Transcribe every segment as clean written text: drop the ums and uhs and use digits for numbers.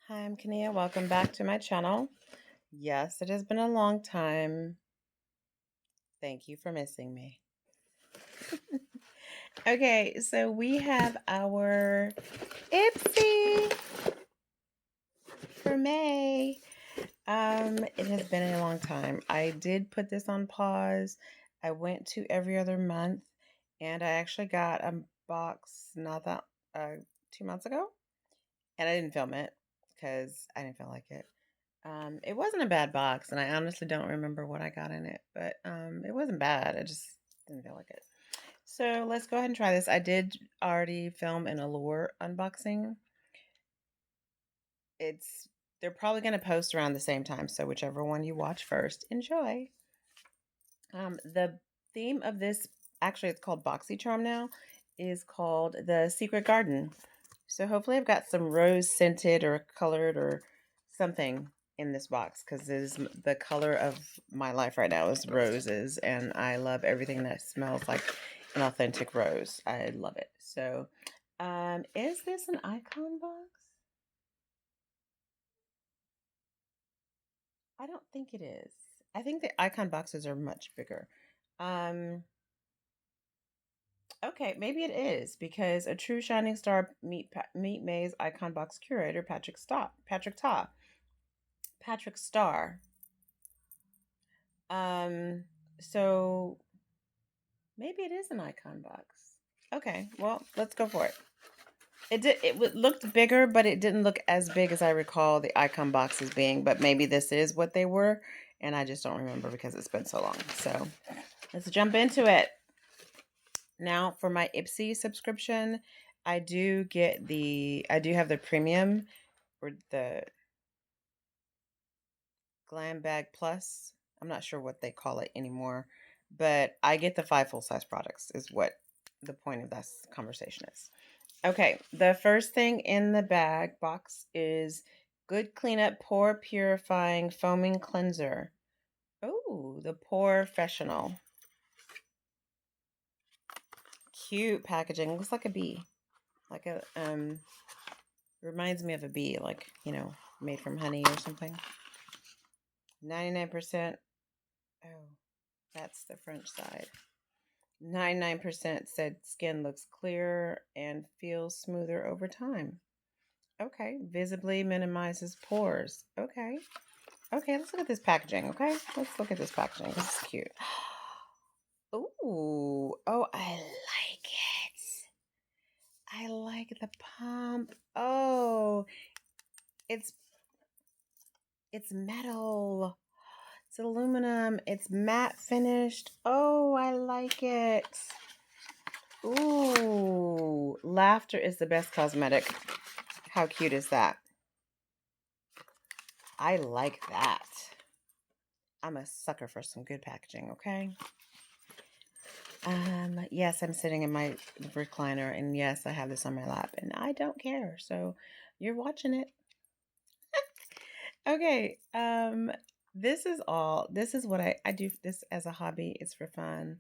Hi, I'm Kania. Welcome back to my channel. Yes, it has been a long time. Thank you for missing me. Okay, so we have our IPSY for May. It has been a long time. I did put this on pause. I went to every other month, and I actually got a box not that 2 months ago, and I didn't film it because I didn't feel like it. It wasn't a bad box, and I honestly don't remember what I got in it, but it wasn't bad. I just didn't feel like it. So let's go ahead and try this. I did already film an Allure unboxing. It's They're probably going to post around the same time, so whichever one you watch first, enjoy. The theme of this, actually, it's called BOXYCHARM now, is called the Secret Garden. So hopefully I've got some rose scented or colored or something in this box because the color of my life right now is roses, and I love everything that smells like an authentic rose. I love it. So, is this an icon box? I don't think it is. I think the icon boxes are much bigger. Um, okay, maybe it is because a true shining star meet May's icon box curator Patrick Starr. Um, so maybe it is an icon box. Okay, well, let's go for it. Looked bigger, but it didn't look as big as I recall the icon boxes being, but maybe this is what they were, and I just don't remember because it's been so long. So let's jump into it. Now for my IPSY subscription, I do have the premium or the Glam Bag Plus. I'm not sure what they call it anymore, but I get the 5 full-size products is what the point of this conversation is. Okay, the first thing in the bag box is Good Cleanup Pore Purifying Foaming Cleanser. Oh, the Professional. Cute packaging. Looks like a bee. Like a reminds me of a bee, like, made from honey or something. 99%. Oh, that's the French side. 99% said skin looks clearer and feels smoother over time. Okay. Visibly minimizes pores. Okay. Okay, let's look at this packaging, okay? Let's look at this packaging. This is cute. Ooh. Oh, I like it. I like the pump. Oh, it's it's metal. It's aluminum. It's matte finished. Oh, I like it. Ooh, laughter is the best cosmetic. How cute is that? I like that. I'm a sucker for some good packaging, okay? Yes, I'm sitting in my recliner, and yes, I have this on my lap, and I don't care. So you're watching it. Okay. This is what I do this as a hobby. It's for fun,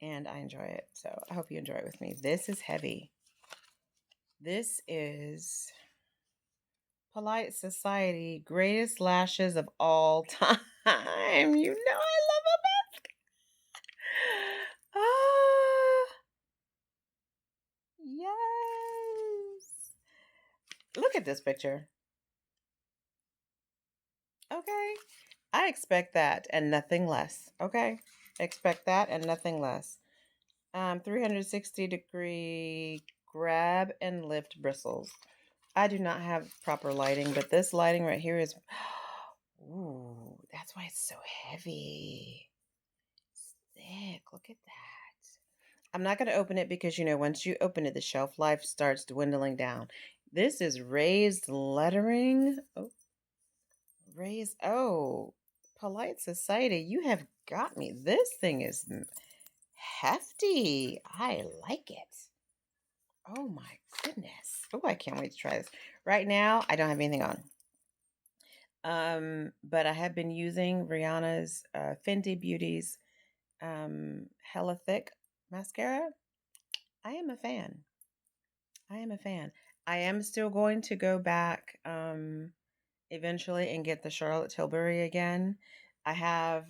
and I enjoy it. So I hope you enjoy it with me. This is heavy. This is Polite Society Greatest Lashes of All Time. You know I love a mask. Ah, yes. Look at this picture. Okay. I expect that and nothing less. Okay. Expect that and nothing less. 360-degree grab and lift bristles. I do not have proper lighting, but this lighting right here is, ooh, that's why it's so heavy. It's thick. Look at that. I'm not going to open it because, once you open it, the shelf life starts dwindling down. This is raised lettering. Oh, Polite Society. You have got me. This thing is hefty. I like it. Oh my goodness. Oh, I can't wait to try this. Right now, I don't have anything on. But I have been using Rihanna's Fenty Beauty's Hella Thick mascara. I am a fan. I am a fan. I am still going to go back eventually and get the Charlotte Tilbury again. I have,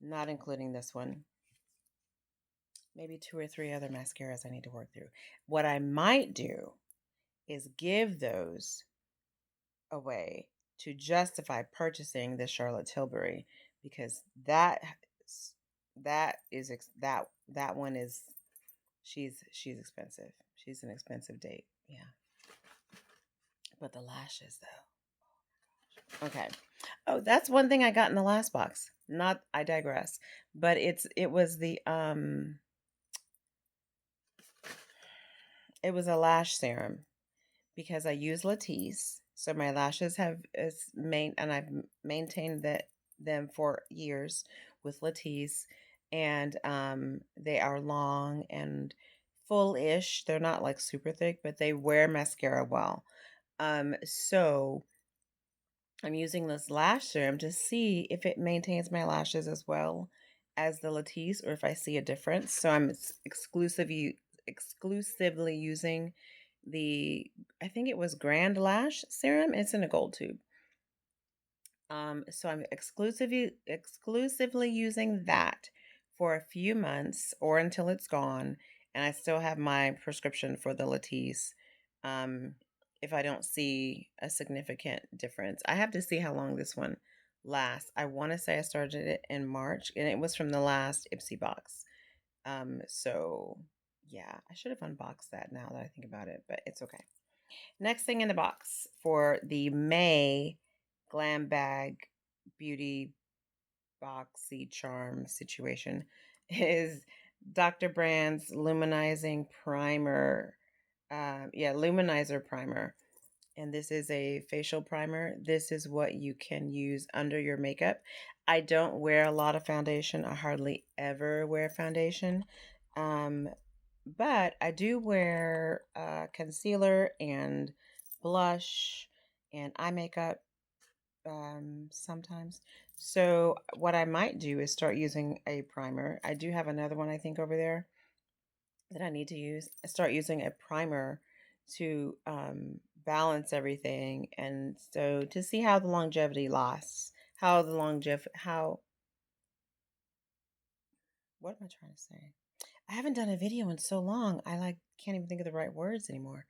not including this one, maybe 2 or 3 other mascaras I need to work through. What I might do is give those away to justify purchasing the Charlotte Tilbury, because that one is, she's expensive. She's an expensive date. Yeah. But the lashes though. Okay. Oh, that's one thing I got in the last box. Not, I digress. But it was a lash serum because I use Latisse. So my lashes and I've maintained them for years with Latisse, and they are long and full-ish. They're not like super thick, but they wear mascara well. So I'm using this lash serum to see if it maintains my lashes as well as the Latisse, or if I see a difference. So I'm exclusively using the, I think it was Grand Lash serum. It's in a gold tube. So I'm exclusively using that for a few months or until it's gone, and I still have my prescription for the Latisse. Um, if I don't see a significant difference, I have to see how long this one lasts. I want to say I started it in March, and it was from the last IPSY box. So yeah, I should have unboxed that now that I think about it, but it's okay. Next thing in the box for the May Glam Bag Beauty BOXYCHARM situation is Dr. Brand's Luminizing Primer. Luminizer Primer. And this is a facial primer. This is what you can use under your makeup. I don't wear a lot of foundation. I hardly ever wear foundation. Um, but I do wear concealer and blush and eye makeup sometimes. So what I might do is start using a primer. I do have another one I think over there that I need to use. I start using a primer to balance everything, and so to see how the longevity lasts. How what am I trying to say? I haven't done a video in so long. I like can't even think of the right words anymore.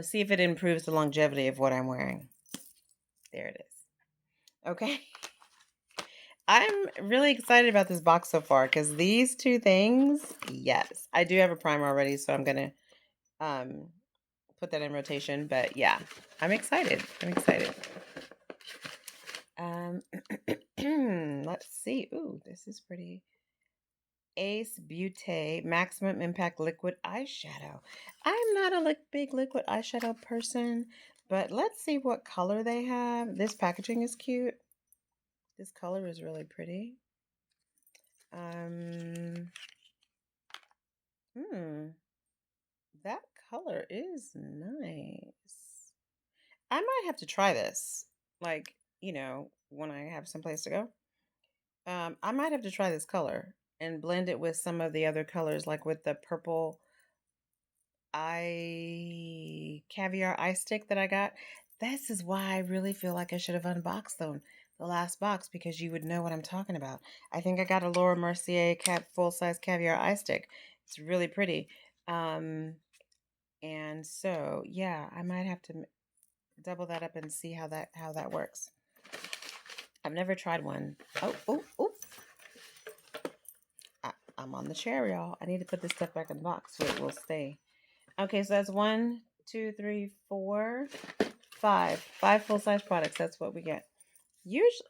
See if it improves the longevity of what I'm wearing. There it is. Okay. I'm really excited about this box so far because these two things, yes. I do have a primer already, so I'm going to put that in rotation. But yeah, I'm excited. I'm excited. Let's see. Ooh, this is pretty. Ace Beauty Maximum Impact Liquid Eyeshadow. I'm not a big liquid eyeshadow person, but let's see what color they have. This packaging is cute. This color is really pretty. That color is nice. I might have to try this. Like, when I have someplace to go. I might have to try this color and blend it with some of the other colors, like with the purple caviar eye stick that I got. This is why I really feel like I should have unboxed the last box, because you would know what I'm talking about. I think I got a Laura Mercier full size caviar eye stick. It's really pretty. And so yeah, I might have to double that up and see how that works. I've never tried one. Oh! I'm on the chair, y'all. I need to put this stuff back in the box so it will stay. Okay, so that's 1, 2, 3, 4, 5 full-size products. That's what we get.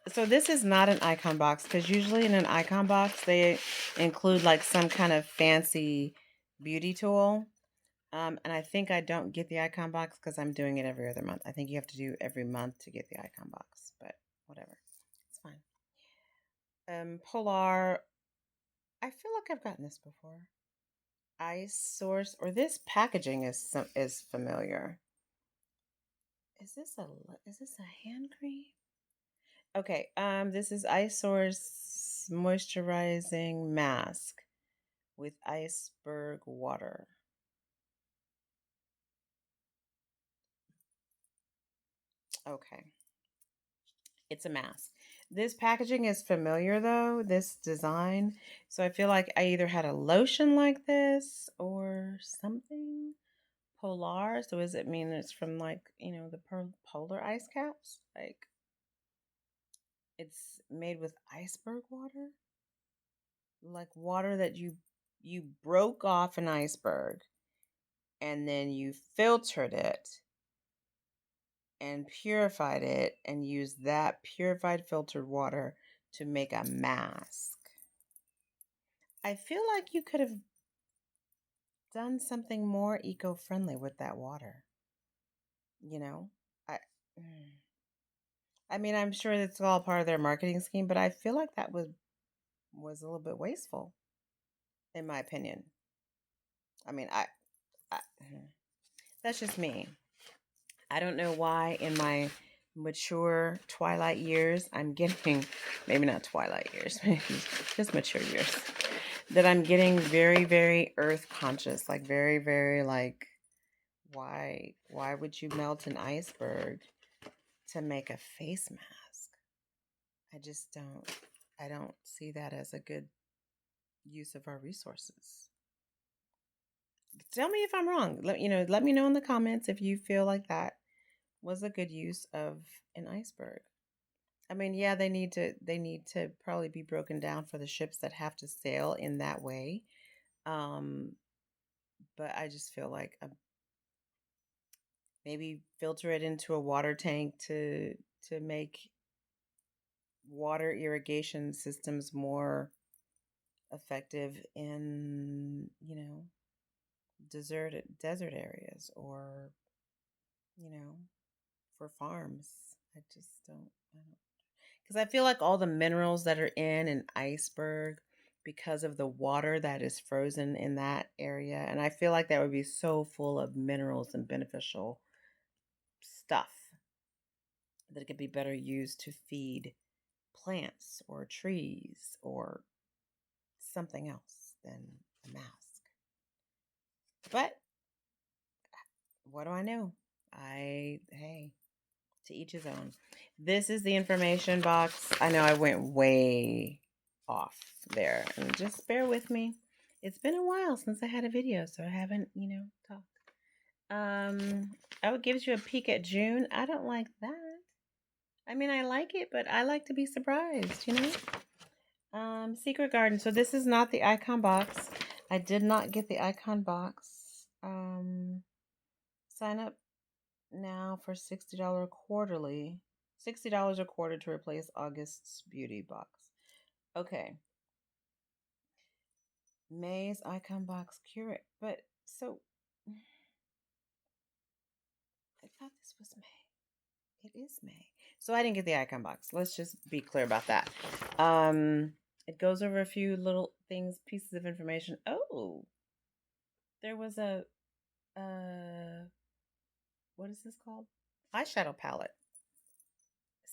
So this is not an icon box, because usually in an icon box they include like some kind of fancy beauty tool. And I think I don't get the icon box because I'm doing it every other month. I think you have to do every month to get the icon box, but whatever, it's fine. Polar. I feel like I've gotten this before. Ice Source, or this packaging is familiar. Is this a hand cream? Okay, this is Ice Source moisturizing mask with iceberg water. Okay. It's a mask. This packaging is familiar though, this design. So I feel like I either had a lotion like this or something. Polar. So does it mean it's from like, the polar ice caps? Like it's made with iceberg water? Like water that you broke off an iceberg and then you filtered it and purified it and used that purified filtered water to make a mask. I feel like you could have done something more eco-friendly with that water, you know? I mm. I mean, I'm sure it's all part of their marketing scheme, but I feel like that was a little bit wasteful in my opinion. I mean, I that's just me. I don't know why in my mature twilight years I'm getting maybe not twilight years, maybe just mature years that I'm getting very very earth conscious, like very very like why would you melt an iceberg to make a face mask? I just don't see that as a good use of our resources. Tell me if I'm wrong. Let me know in the comments if you feel like that was a good use of an iceberg. I mean, yeah, they need to probably be broken down for the ships that have to sail in that way. Um, but I just feel like maybe filter it into a water tank to make water irrigation systems more effective in, desert areas or, you know, for farms. I don't because I feel like all the minerals that are in an iceberg because of the water that is frozen in that area, and I feel like that would be so full of minerals and beneficial stuff that it could be better used to feed plants or trees or something else than a mask. But what do I know? Hey, to each his own. This is the information box. I know I went way off there, and just bear with me. It's been a while since I had a video, so I haven't, talked. Oh, it gives you a peek at June. I don't like that. I mean, I like it, but I like to be surprised. Secret Garden. So this is not the icon box. I did not get the icon box. Sign up now for $60 quarterly. $60 a quarter to replace August's beauty box. Okay. May's icon box curate. But so I thought this was May. It is May. So I didn't get the icon box. Let's just be clear about that. It goes over a few little things, pieces of information. Oh, there was a what is this called? Eyeshadow palette.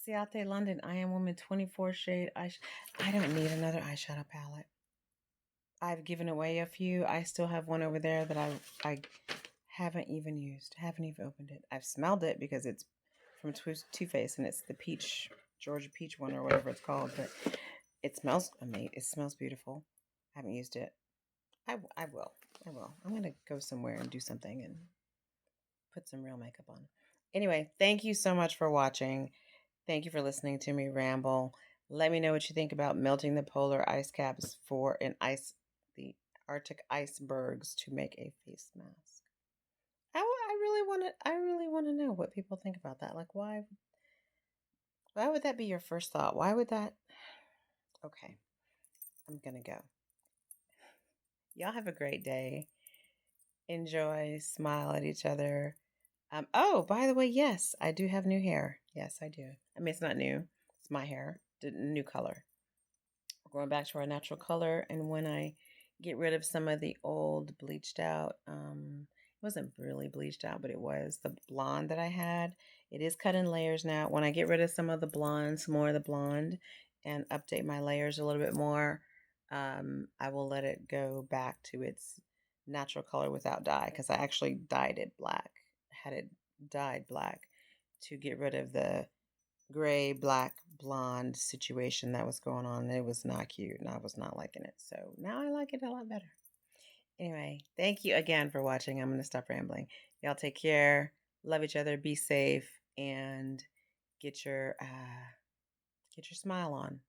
Ciate London, I Am Woman 24 shade I don't need another eyeshadow palette. I've given away a few. I still have one over there that I haven't even used. Haven't even opened it. I've smelled it because it's from Too Faced and it's the peach, Georgia peach one or whatever it's called. But it smells amazing. It smells beautiful. I haven't used it. I will. I will. I'm gonna go somewhere and do something and put some real makeup on. Anyway, thank you so much for watching. Thank you for listening to me ramble. Let me know what you think about melting the polar ice caps for the Arctic icebergs to make a face mask. I really want to. I really want to know what people think about that. Like, why? Why would that be your first thought? Why would that? Okay, I'm gonna go. Y'all have a great day. Enjoy. Smile at each other. Oh, by the way, yes, I do have new hair. Yes, I do. I mean, it's not new. It's my hair. New color. We're going back to our natural color. And when I get rid of some of the old bleached out, it wasn't really bleached out, but it was the blonde that I had. It is cut in layers now. When I get rid of some of the blonde, some more of the blonde, and update my layers a little bit more, I will let it go back to its natural color without dye because I actually dyed it black, had it dyed black to get rid of the gray, black, blonde situation that was going on. It was not cute and I was not liking it. So now I like it a lot better. Anyway, thank you again for watching. I'm going to stop rambling. Y'all take care. Love each other. Be safe and get your smile on.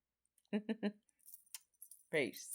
Peace.